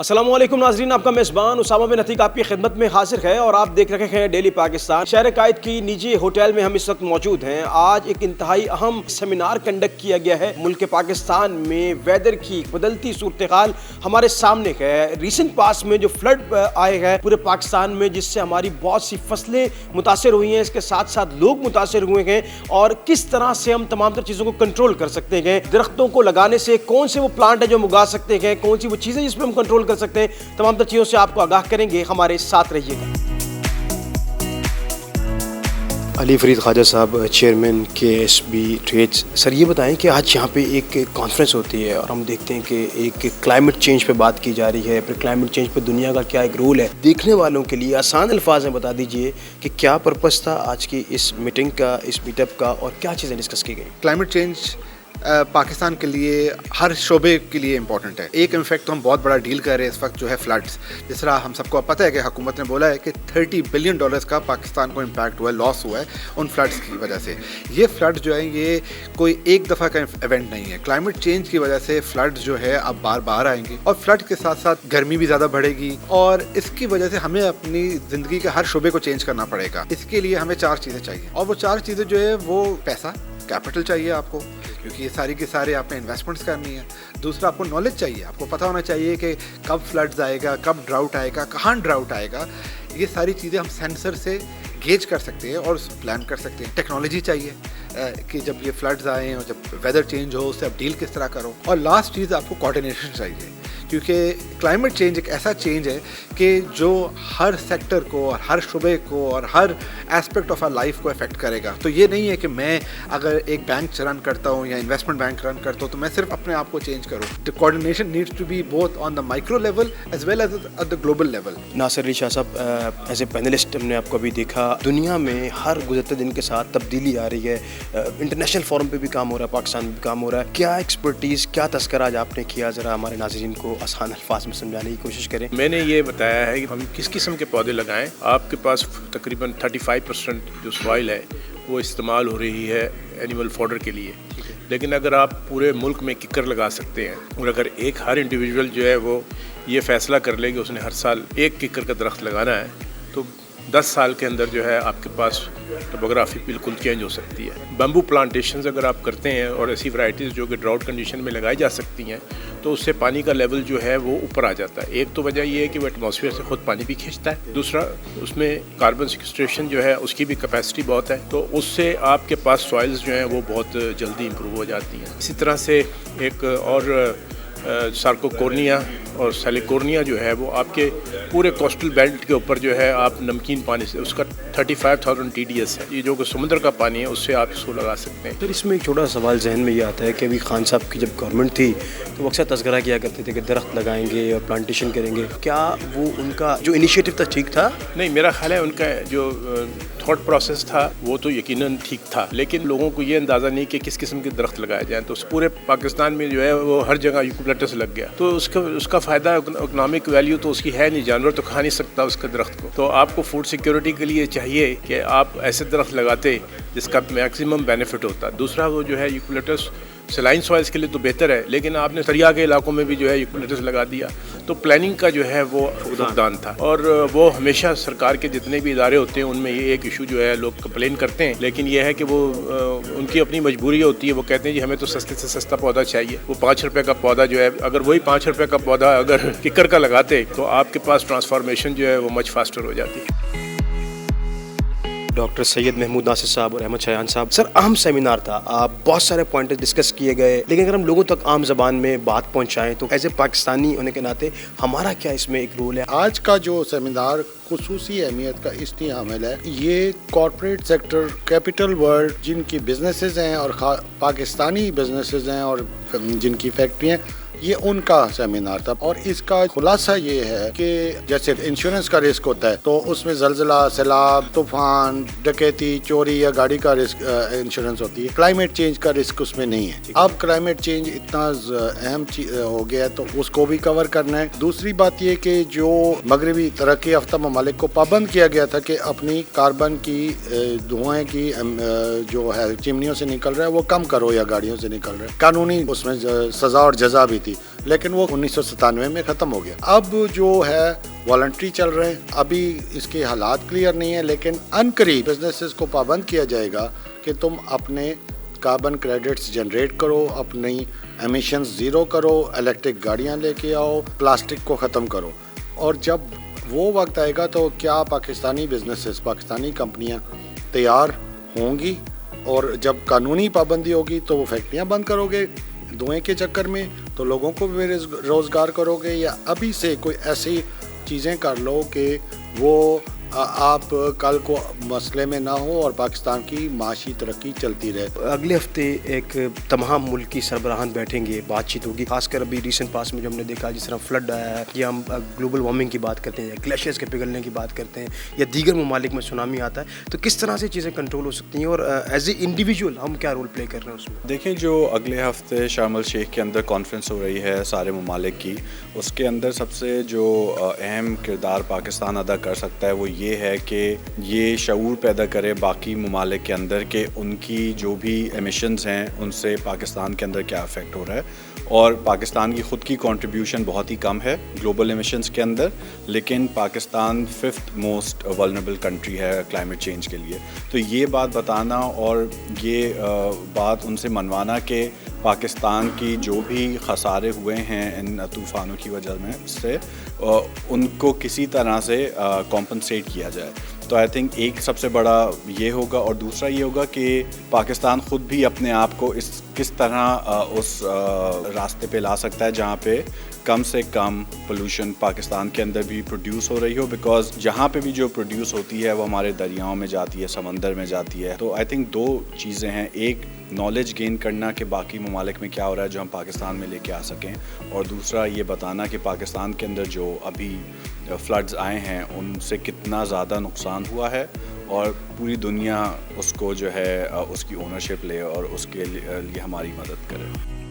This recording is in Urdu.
السلام علیکم ناظرین، آپ کا میزبان اسامہ بن عتیق آپ کی خدمت میں حاضر ہے اور آپ دیکھ رہے ہیں ڈیلی پاکستان۔ شہر قائد کی نجی ہوٹل میں ہم اس وقت موجود ہیں۔ آج ایک انتہائی اہم سیمینار کنڈکٹ کیا گیا ہے۔ ملک پاکستان میں ویدر کی بدلتی صورتحال ہمارے سامنے ہے۔ ریسنٹ پاس میں جو فلڈ آئے ہیں پورے پاکستان میں، جس سے ہماری بہت سی فصلیں متاثر ہوئی ہیں، اس کے ساتھ ساتھ لوگ متاثر ہوئے ہیں، اور کس طرح سے ہم تمام تر چیزوں کو کنٹرول کر سکتے ہیں۔ درختوں کو لگانے سے کون سے وہ پلانٹ ہیں جو ہم اگا سکتے ہیں، کون سی وہ چیزیں جس پہ ہم کنٹرول کر سکتے ہیں، تمام تر چیزوں سے آپ کو آگاہ کریں گے۔ ہمارے ساتھ رہیے گا۔ علی فرید خواجہ صاحب، چیئرمین KSB ٹریڈز، سر یہ بتائیں کہ آج یہاں پہ ایک کانفرنس ہوتی ہے اور ہم دیکھتے ہیں کہ ایک کلائمیٹ چینج پہ بات کی جا رہی ہے، پھر کلائمیٹ چینج پہ دنیا کا کیا ایک رول ہے۔ دیکھنے والوں کے لیے آسان الفاظ میں بتا دیجئے کہ کیا پرپس تھا آج کی اس میٹنگ کا، اس میٹ اپ کا، اور کیا چیزیں ڈسکس کی گئی۔ کلائمیٹ چینج پاکستان کے لیے ہر شعبے کے لیے امپورٹنٹ ہے۔ ایک انفیکٹ تو ہم بہت بڑا ڈیل کر رہے ہیں اس وقت، جو ہے فلڈس۔ جس طرح ہم سب کو پتہ ہے کہ حکومت نے بولا ہے کہ $30 بلین کا پاکستان کو امپیکٹ ہوا ہے، لاس ہوا ہے ان فلڈس کی وجہ سے۔ یہ فلڈ جو ہے یہ کوئی ایک دفعہ کا ایونٹ نہیں ہے۔ کلائمیٹ چینج کی وجہ سے فلڈ جو ہے اب بار بار آئیں گے، اور فلڈ کے ساتھ ساتھ گرمی بھی زیادہ بڑھے گی، اور اس کی وجہ سے ہمیں اپنی زندگی کے ہر شعبے کو چینج کرنا پڑے گا۔ اس کے لیے ہمیں 4 چیزیں چاہیے، اور وہ 4 چیزیں جو ہے وہ پیسہ، کیپٹل چاہیے آپ کو، کیونکہ یہ ساری کی سارے آپ نے انویسٹمنٹس کرنی ہے۔ دوسرا، آپ کو نالج چاہیے، آپ کو پتہ ہونا چاہیے کہ کب فلڈز آئے گا، کب ڈراؤٹ آئے گا، کہاں ڈراؤٹ آئے گا۔ یہ ساری چیزیں ہم سینسر سے گیج کر سکتے ہیں اور پلان کر سکتے ہیں۔ ٹیکنالوجی چاہیے کہ جب یہ فلڈز آئیں اور جب ویدر چینج ہو، اس سے آپ ڈیل کس طرح کرو۔ اور لاسٹ چیز، آپ کو کوآرڈینیشن چاہیے، کیونکہ کلائمیٹ چینج ایک ایسا چینج ہے کہ جو ہر سیکٹر کو اور ہر شعبے کو اور ہر ایسپیکٹ آف آر لائف کو افیکٹ کرے گا۔ تو یہ نہیں ہے کہ میں اگر ایک بینک رن کرتا ہوں یا انویسٹمنٹ بینک رن کرتا ہوں تو میں صرف اپنے آپ کو چینج کروں۔ The coordination needs to be both on the micro level as well as at the global level۔ ناصر علی شاہ صاحب، ایز اے پینلسٹ ہم نے آپ کو ابھی دیکھا، دنیا میں ہر گزرتے دن کے ساتھ تبدیلی آ رہی ہے، انٹرنیشنل فورم پہ بھی کام ہو رہا ہے، پاکستان میں بھی کام ہو رہا ہے۔ کیا ایکسپرٹیز، کیا تذکرہ آج آپ نے کیا، ذرا ہمارے ناظرین کو آسان الفاظ میں سمجھانے کی کوشش کریں۔ میں نے یہ بتایا ہے کہ ہم کس قسم کے پودے لگائیں۔ آپ کے پاس تقریباً 35% جو سوائل ہے وہ استعمال ہو رہی ہے اینیمل فوڈر کے لیے، لیکن اگر آپ پورے ملک میں ککر لگا سکتے ہیں، اور اگر ہر انڈیویجول جو ہے وہ یہ فیصلہ کر لے کہ اس نے ہر سال ایک ککر کا درخت لگانا ہے، تو 10 سال کے اندر جو ہے آپ کے پاس ٹوپوگرافی بالکل چینج ہو سکتی ہے۔ بیمبو پلانٹیشنز اگر آپ کرتے ہیں اور ایسی ورائٹیز جو کہ ڈراؤٹ کنڈیشن میں لگائی جا سکتی ہیں، تو اس سے پانی کا لیول جو ہے وہ اوپر آ جاتا ہے۔ ایک تو وجہ یہ ہے کہ وہ ایٹماسفیئر سے خود پانی بھی کھینچتا ہے، دوسرا اس میں کاربن سیکسٹریشن جو ہے اس کی بھی کیپیسٹی بہت ہے، تو اس سے آپ کے پاس سوائلز جو ہیں وہ بہت جلدی امپروو ہو جاتی ہیں۔ اسی طرح سے ایک اور سارکوکورنیا اور سیلیکورنیا جو ہے وہ آپ کے پورے کوسٹل بیلٹ کے اوپر جو ہے آپ نمکین پانی سے، اس کا 35,000 TDS ہے، یہ جو کہ سمندر کا پانی ہے، اس سے آپ اس کو لگا سکتے ہیں۔ پھر اس میں ایک چھوٹا سوال ذہن میں یہ آتا ہے کہ ابھی خان صاحب کی جب گورنمنٹ تھی تو وہ اکثر تذکرہ کیا کرتے تھے کہ درخت لگائیں گے اور پلانٹیشن کریں گے۔ کیا وہ ان کا جو انیشیٹو تھا ٹھیک تھا؟ نہیں، میرا خیال ہے ان کا جو تھاٹ پروسیس تھا وہ تو یقیناً ٹھیک تھا، لیکن لوگوں کو یہ اندازہ نہیں کہ کس قسم کے درخت لگائے جائیں، تو پورے پاکستان میں جو ہے وہ ہر جگہ یوکلپٹس لگ گیا، تو اس کا فائدہ اکنامک ویلیو تو اس کی ہے نہیں، جانور تو کھا نہیں سکتا اس کے درخت کو۔ تو آپ کو فوڈ سیکیورٹی کے لیے چاہیے کہ آپ ایسے درخت لگاتے جس کا میکسیمم بینیفٹ ہوتا۔ دوسرا وہ جو ہے یوکلپٹس سلائن سوائلز کے لیے تو بہتر ہے، لیکن آپ نے دریا کے علاقوں میں بھی جو ہے یوکلپٹس لگا دیا، تو پلاننگ کا جو ہے وہ فقدان تھا۔ اور وہ ہمیشہ سرکار کے جتنے بھی ادارے ہوتے ہیں ان میں یہ ایک ایشو جو ہے لوگ کمپلین کرتے ہیں، لیکن یہ ہے کہ وہ ان کی اپنی مجبوری ہوتی ہے، وہ کہتے ہیں جی ہمیں تو سستے سے سستا پودا چاہیے۔ وہ $5 کا پودا جو ہے، اگر وہی $5 کا پودا اگر ککر کا لگاتے تو آپ کے پاس ٹرانسفارمیشن جو ہے وہ مچ فاسٹر ہو جاتی ہے۔ ڈاکٹر سید محمود ناصر صاحب اور احمد شایان صاحب، سر اہم سیمینار تھا، بہت سارے پوائنٹس ڈسکس کیے گئے، لیکن اگر ہم لوگوں تک عام زبان میں بات پہنچائیں تو ایز اے پاکستانی ہونے کے ناطے ہمارا کیا اس میں ایک رول ہے؟ آج کا جو سیمینار خصوصی اہمیت کا اس لیے حامل ہے، یہ کارپوریٹ سیکٹر، کیپٹل ورلڈ جن کی بزنسز ہیں اور پاکستانی بزنسز ہیں اور جن کی فیکٹری ہیں، یہ ان کا سیمینار تھا، اور اس کا خلاصہ یہ ہے کہ جیسے انشورنس کا رسک ہوتا ہے تو اس میں زلزلہ، سیلاب، طوفان، ڈکیتی، چوری یا گاڑی کا رسک انشورنس ہوتی ہے۔ کلائمیٹ چینج کا رسک اس میں نہیں ہے۔ اب کلائمیٹ چینج اتنا اہم ہو گیا ہے تو اس کو بھی کور کرنا ہے۔ دوسری بات یہ کہ جو مغربی ترقی یافتہ ممالک کو پابند کیا گیا تھا کہ اپنی کاربن کی دھوئیں کی جو ہے چمنیوں سے نکل رہا ہے وہ کم کرو یا گاڑیوں سے نکل رہا ہے، قانونی اس میں سزا اور جزا بھی تھی، لیکن وہ 1997 میں ختم ہو گیا. اب جو ہے والنٹری چل رہے ہیں, ابھی اس کے حالات کلیئر نہیں ہیں, لیکن عنقریب بزنسز کو پابند کیا جائے گا کہ تم اپنے کاربن کریڈٹس جنریٹ کرو, اپنی ایمیشنز زیرو کرو, الیکٹرک گاڑیاں لے کے آؤ, پلاسٹک کو ختم کرو. اور جب وہ وقت آئے گا تو کیا پاکستانی بزنسز, پاکستانی کمپنیاں تیار ہوں گی؟ اور جب قانونی پابندی ہوگی تو وہ فیکٹریاں بند کرو گے دھوئیں کے چکر میں, تو لوگوں کو بھی روزگار کرو گے, یا ابھی سے کوئی ایسی چیزیں کر لو کہ وہ آپ کل کو مسئلے میں نہ ہو اور پاکستان کی معاشی ترقی چلتی رہے. اگلے ہفتے ایک تمام ملکی سربراہان بیٹھیں گے, بات چیت ہوگی, خاص کر ابھی ریسنٹ پاس میں جو ہم نے دیکھا جس طرح فلڈ آیا ہے, یا ہم گلوبل وارمنگ کی بات کرتے ہیں, یا گلیشیئرز کے پگھلنے کی بات کرتے ہیں, یا دیگر ممالک میں سونامی آتا ہے, تو کس طرح سے چیزیں کنٹرول ہو سکتی ہیں, اور ایز اے انڈیویجول ہم کیا رول پلے کر رہے ہیں اس میں؟ دیکھیں, جو اگلے ہفتے شرم الشیخ کے اندر کانفرنس ہو رہی ہے سارے ممالک کی, اس کے اندر سب سے جو اہم کردار پاکستان ادا کر سکتا ہے وہ یہ ہے کہ یہ شعور پیدا کرے باقی ممالک کے اندر کہ ان کی جو بھی ایمیشنز ہیں ان سے پاکستان کے اندر کیا افیکٹ ہو رہا ہے. اور پاکستان کی خود کی کنٹریبیوشن بہت ہی کم ہے گلوبل ایمیشنز کے اندر, لیکن Pakistan 5th most vulnerable country ہے کلائمیٹ چینج کے لیے. تو یہ بات بتانا اور یہ بات ان سے منوانا کہ پاکستان کی جو بھی خسارے ہوئے ہیں ان طوفانوں کی وجہ میں سے ان کو کسی طرح سے کمپنسیٹ کیا جائے. تو آئی تھنک ایک سب سے بڑا یہ ہوگا, اور دوسرا یہ ہوگا کہ پاکستان خود بھی اپنے آپ کو کس طرح اس راستے پہ لا سکتا ہے جہاں پہ کم سے کم پولوشن پاکستان کے اندر بھی پروڈیوس ہو رہی ہو, بیکاز جہاں پہ بھی جو پروڈیوس ہوتی ہے وہ ہمارے دریاؤں میں جاتی ہے, سمندر میں جاتی ہے. تو آئی تھنک دو چیزیں ہیں, ایک نالج گین کرنا کہ باقی ممالک میں کیا ہو رہا ہے جو ہم پاکستان میں لے کے آ سکیں, اور دوسرا یہ بتانا کہ پاکستان کے اندر جو ابھی فلڈز آئے ہیں ان سے کتنا زیادہ نقصان ہوا ہے, اور پوری دنیا اس کو جو ہے اس کی اونرشپ لے اور اس کے لیے ہماری مدد کرے.